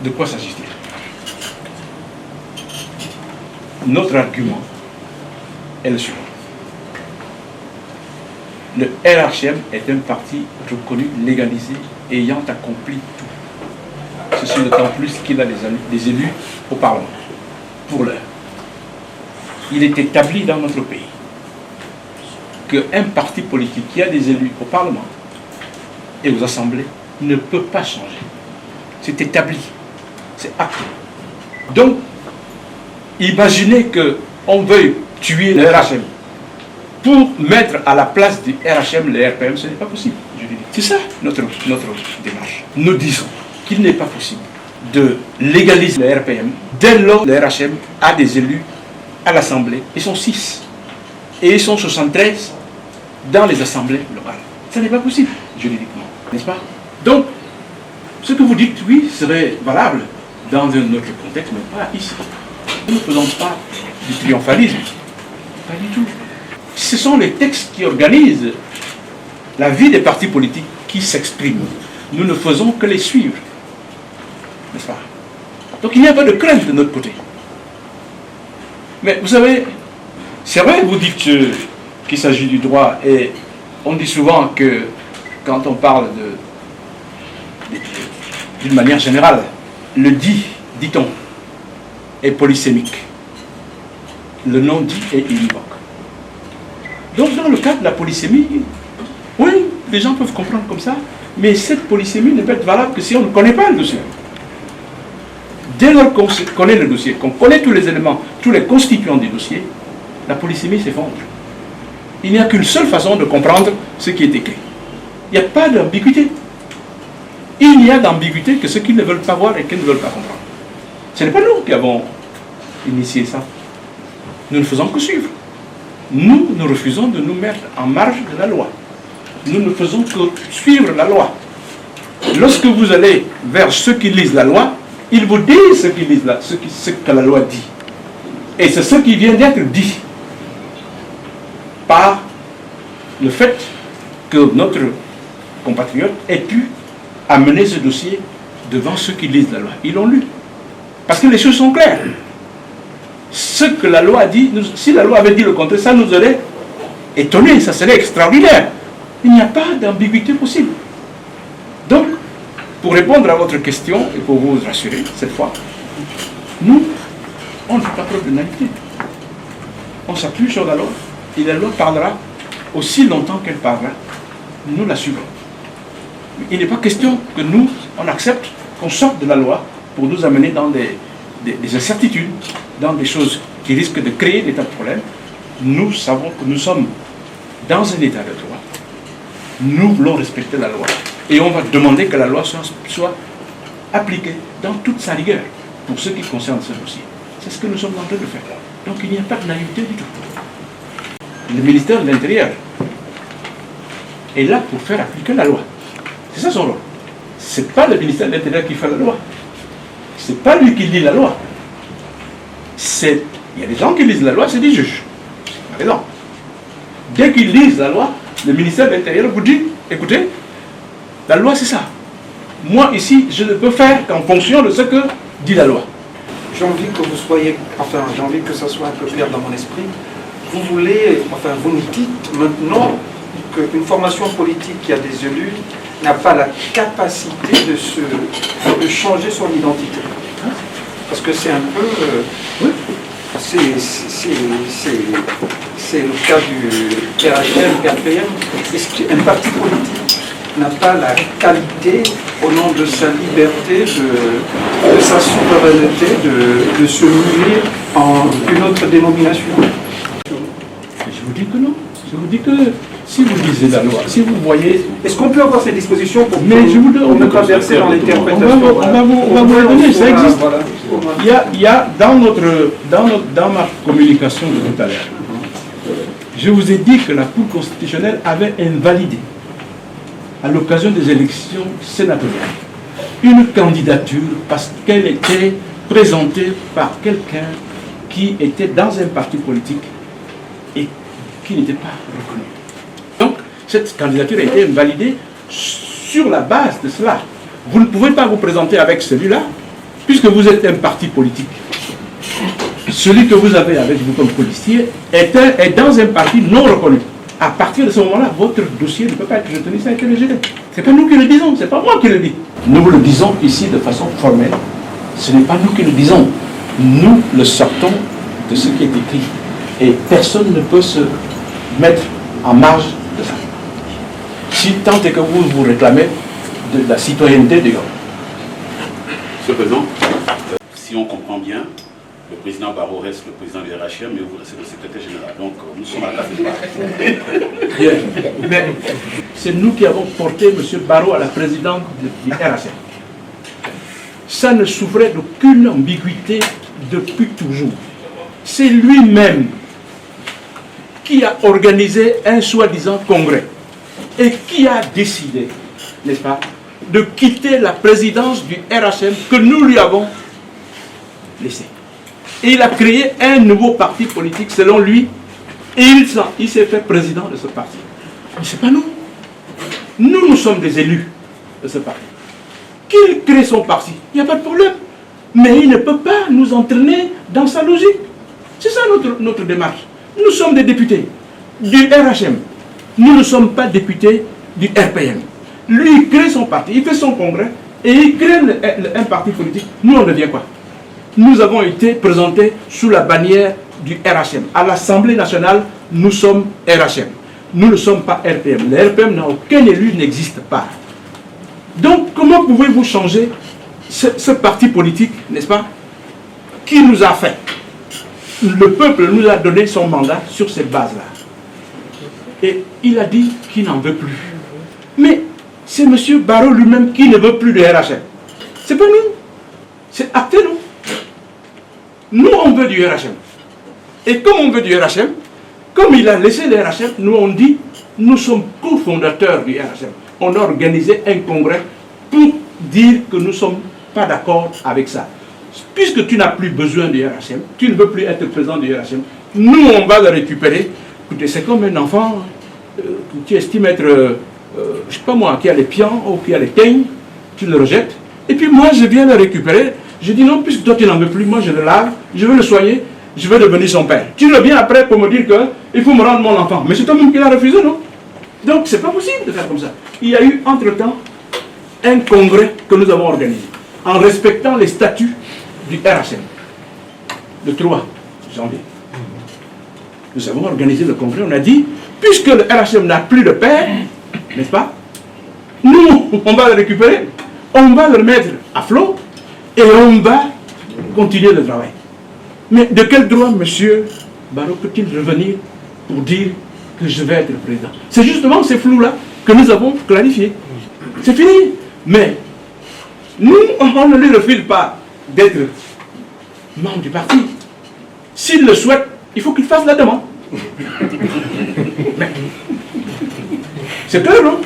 De quoi s'agit-il? Notre argument est le suivant. Le RHM est un parti reconnu, légalisé, ayant accompli tout. Ceci d'autant plus qu'il a des élus au Parlement. Pour l'heure, il est établi dans notre pays qu'un parti politique qui a des élus au Parlement et aux assemblées ne peut pas changer. C'est établi, c'est acté. Donc, imaginez qu'on veuille tuer le RHM pour mettre à la place du RHM le RPM, ce n'est pas possible. C'est ça notre démarche. Nous disons qu'il n'est pas possible de légaliser le RPM dès lors que le RHM a des élus à l'Assemblée. Ils sont 6 et ils sont 73 dans les assemblées locales. Ça n'est pas possible juridiquement, n'est-ce pas? Donc, ce que vous dites, oui, serait valable dans un autre contexte, mais pas ici. Nous ne faisons pas du triomphalisme. Pas du tout. Ce sont les textes qui organisent la vie des partis politiques qui s'expriment. Nous ne faisons que les suivre. N'est-ce pas? Donc il n'y a pas de crainte de notre côté. Mais vous savez, c'est vrai, vous dites qu'il s'agit du droit, et on dit souvent que quand on parle d'une manière générale, le dit-on, est polysémique. Le non dit est univoque. Donc dans le cas de la polysémie, oui, les gens peuvent comprendre comme ça, mais cette polysémie ne peut être valable que si on ne connaît pas le dossier. Dès lors qu'on connaît le dossier, qu'on connaît tous les éléments, tous les constituants du dossier, la polysémie s'effondre. Il n'y a qu'une seule façon de comprendre ce qui est écrit. Il n'y a pas d'ambiguïté. Il n'y a d'ambiguïté que ceux qui ne veulent pas voir et qui ne veulent pas comprendre. Ce n'est pas nous qui avons initié ça. Nous ne faisons que suivre. Nous refusons de nous mettre en marge de la loi. Nous ne faisons que suivre la loi. Lorsque vous allez vers ceux qui lisent la loi, ils vous disent ce que la loi dit. Et c'est ce qui vient d'être dit par le fait que notre compatriote ait pu amener ce dossier devant ceux qui lisent la loi. Ils l'ont lu. Parce que les choses sont claires. Ce que la loi a dit, si la loi avait dit le contraire, ça nous aurait étonnés, ça serait extraordinaire. Il n'y a pas d'ambiguïté possible. Donc, pour répondre à votre question, et pour vous rassurer, cette fois, nous, on ne fait pas preuve de naïveté. On s'appuie sur la loi, et la loi parlera aussi longtemps qu'elle parlera. Nous la suivrons. Il n'est pas question que nous, on accepte qu'on sorte de la loi pour nous amener dans des incertitudes, dans des choses qui risquent de créer des tas de problèmes. Nous savons que nous sommes dans un état de droit. Nous voulons respecter la loi. Et on va demander que la loi soit appliquée dans toute sa rigueur pour ce qui concerne ce dossier. C'est ce que nous sommes en train de faire. Donc il n'y a pas de naïveté du tout. Le ministère de l'Intérieur est là pour faire appliquer la loi. C'est ça son rôle. Ce n'est pas le ministère de l'Intérieur qui fait la loi. Ce n'est pas lui qui lit la loi. Il y a des gens qui lisent la loi, c'est des juges. Par exemple, dès qu'ils lisent la loi, le ministère de l'Intérieur vous dit, écoutez, la loi c'est ça. Moi ici, je ne peux faire qu'en fonction de ce que dit la loi. J'ai envie que vous soyez, j'ai envie que ça soit un peu clair dans mon esprit. Vous nous dites maintenant qu'une formation politique qui a des élus n'a pas la capacité de changer son identité. Parce que c'est un peu... c'est le cas du RHM, RPM. Est-ce qu'un parti politique n'a pas la qualité, au nom de sa liberté, de sa souveraineté, de se munir en une autre dénomination? Je vous dis que non. Je vous dis que si vous lisez la loi, si vous voyez... Est-ce qu'on peut avoir ces dispositions pour ne pas verser dans l'interprétation? On va vous les donner, ça existe. Il y a dans ma communication de tout à l'heure, je vous ai dit que la Cour constitutionnelle avait invalidé, à l'occasion des élections sénatoriales, une candidature parce qu'elle était présentée par quelqu'un qui était dans un parti politique et qui n'était pas reconnu. Donc, Cette candidature a été validée sur la base de cela. Vous ne pouvez pas vous présenter avec celui-là, puisque vous êtes un parti politique. Celui que vous avez avec vous comme policier est dans un parti non reconnu. À partir de ce moment-là, votre dossier ne peut pas être retenu, ça a été rejeté. Ce n'est pas nous qui le disons, ce n'est pas moi qui le dis. Nous vous le disons ici de façon formelle. Ce n'est pas nous qui le disons. Nous le sortons de ce qui est écrit. Et personne ne peut se mettre en marge de ça. Si tant est que vous vous réclamez de la citoyenneté des gars. Monsieur le Président, si on comprend bien, le président Barrot reste le président du RHM, mais vous restez le secrétaire général. Donc nous sommes à la case de Bien. Mais c'est nous qui avons porté M. Barrot à la présidence du RHM. Ça ne souffrait d'aucune ambiguïté depuis toujours. C'est lui-même qui a organisé un soi-disant congrès et qui a décidé, n'est-ce pas, de quitter la présidence du RHM que nous lui avons laissé. Et il a créé un nouveau parti politique selon lui, et il s'est fait président de ce parti. Mais ce n'est pas nous. Nous sommes des élus de ce parti. Qu'il crée son parti, il n'y a pas de problème. Mais il ne peut pas nous entraîner dans sa logique. C'est ça notre démarche. Nous sommes des députés du RHM. Nous ne sommes pas députés du RPM. Lui, il crée son parti, il fait son congrès, et il crée un parti politique. Nous, on devient quoi? Nous avons été présentés sous la bannière du RHM. À l'Assemblée nationale, nous sommes RHM. Nous ne sommes pas RPM. Le RPM n'a aucun élu, n'existe pas. Donc, comment pouvez-vous changer ce parti politique, n'est-ce pas, qui nous a fait? Le peuple nous a donné son mandat sur cette base-là. Et il a dit qu'il n'en veut plus. Mais c'est M. Barrot lui-même qui ne veut plus de RHM. C'est pas nous. C'est acté, non? Nous, on veut du RHM. Et comme on veut du RHM, comme il a laissé le RHM, nous on dit, nous sommes cofondateurs du RHM. On a organisé un congrès pour dire que nous ne sommes pas d'accord avec ça. Puisque tu n'as plus besoin du RHM, tu ne veux plus être président du RHM, nous on va le récupérer. Écoutez, c'est comme un enfant que tu estimes être, je ne sais pas moi, qui a les pions ou qui a les teignes, tu le rejettes. Et puis moi, je viens le récupérer. Je dis non, puisque toi tu n'en veux plus, moi je le lave, je veux le soigner, je veux devenir son père. Tu reviens après pour me dire qu'il faut me rendre mon enfant. Mais c'est toi-même qui l'as refusé, non? Donc c'est pas possible de faire comme ça. Il y a eu entre-temps un congrès que nous avons organisé, en respectant les statuts du RHM, le 3 janvier. Nous avons organisé le congrès, on a dit, puisque le RHM n'a plus de père, n'est-ce pas? Nous, on va le récupérer, on va le mettre à flot, et on va continuer le travail. Mais de quel droit, M. Barrot, peut-il revenir pour dire que je vais être le président? C'est justement ces flous-là que nous avons clarifiés. C'est fini. Mais nous, on ne lui refuse pas d'être membre du parti. S'il le souhaite, il faut qu'il fasse la demande. C'est clair, non?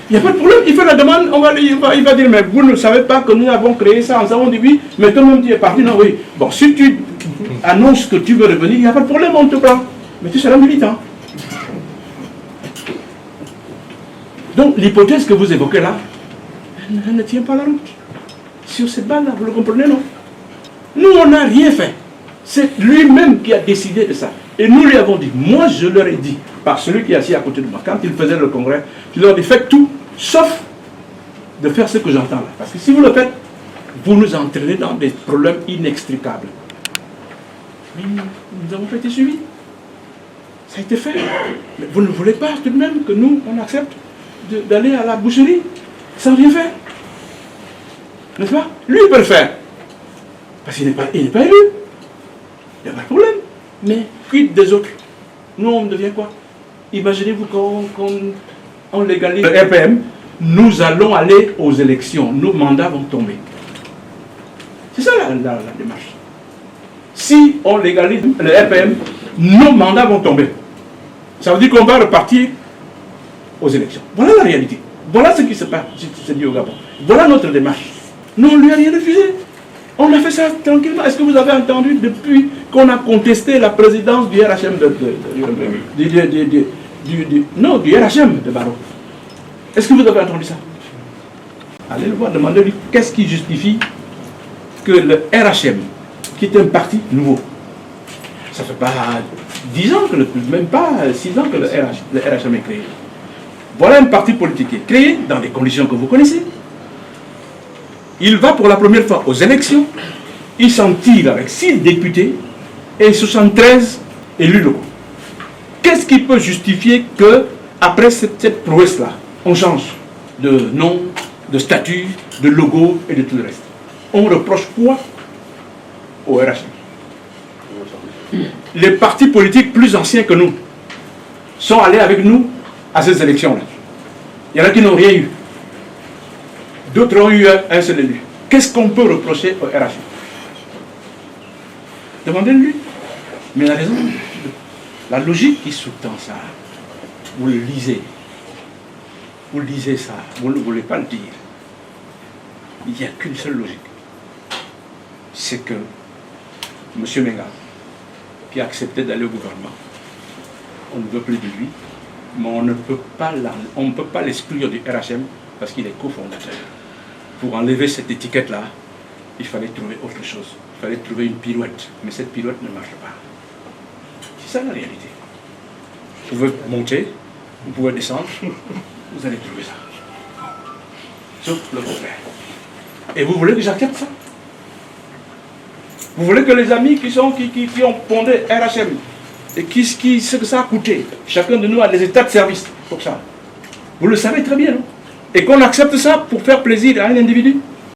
Il n'y a pas de problème, il fait la demande, il va dire, mais vous ne savez pas que nous avons créé ça ensemble. On dit oui, mais toi-même tu es parti, non, oui. Bon, si tu annonces que tu veux revenir, il n'y a pas de problème, on te prend. Mais tu seras militant. Donc l'hypothèse que vous évoquez là, elle ne tient pas la route. Sur cette balle-là, vous le comprenez, non? Nous, on n'a rien fait. C'est lui-même qui a décidé de ça. Et nous lui avons dit, moi je leur ai dit, par celui qui est assis à côté de moi, quand il faisait le congrès, je leur ai dit, faites tout, sauf de faire ce que j'entends là. Parce que si vous le faites, vous nous entraînez dans des problèmes inextricables. Mais nous avons pas été suivis. Ça a été fait. Mais vous ne voulez pas tout de même que nous, on accepte d'aller à la boucherie sans rien faire. N'est-ce pas? Lui, il peut le faire. Parce qu'il n'est pas élu. Il n'y a pas de problème. Mais quid des autres? Nous, on devient quoi? Imaginez-vous qu'on légalise le RPM, nous allons aller aux élections. Nos mandats vont tomber. C'est ça la démarche. Si on légalise le RPM, nos mandats vont tomber. Ça veut dire qu'on va repartir aux élections. Voilà la réalité. Voilà ce qui se passe dit au Gabon. Voilà notre démarche. Nous, on ne lui a rien refusé. On a fait ça tranquillement. Est-ce que vous avez entendu depuis qu'on a contesté la présidence du RHM du RHM de Barreau. Est-ce que vous avez entendu ça? Allez le voir, demandez-lui qu'est-ce qui justifie que le RHM, qui est un parti nouveau, ça fait pas 10 ans, même pas 6 ans que le RHM est créé. Voilà un parti politique qui est créé dans les conditions que vous connaissez. Il va pour la première fois aux élections, il s'en tire avec 6 députés et 73 élus locaux. Qu'est-ce qui peut justifier que, après cette prouesse-là, on change de nom, de statut, de logo et de tout le reste? On reproche quoi au RHM? Les partis politiques plus anciens que nous sont allés avec nous à ces élections-là. Il y en a qui n'ont rien eu. D'autres ont eu un seul élu. Qu'est-ce qu'on peut reprocher au RHM? Demandez-le-lui. Mais la raison, la logique qui sous-tend ça, vous le lisez. Vous lisez ça, vous ne voulez pas le dire. Il n'y a qu'une seule logique. C'est que M. Menga, qui a accepté d'aller au gouvernement, on ne veut plus de lui, mais on ne peut pas l'exclure du RHM parce qu'il est cofondateur. Pour enlever cette étiquette-là, il fallait trouver autre chose. Il fallait trouver une pirouette. Mais cette pirouette ne marche pas. C'est ça la réalité. Vous pouvez monter, vous pouvez descendre, vous allez trouver ça. Sauf le contraire. Et vous voulez que j'accepte ça? Vous voulez que les amis qui ont fondé RHM, et ce que ça a coûté, chacun de nous a des états de service pour ça. Vous le savez très bien, non? Et qu'on accepte ça pour faire plaisir à un individu?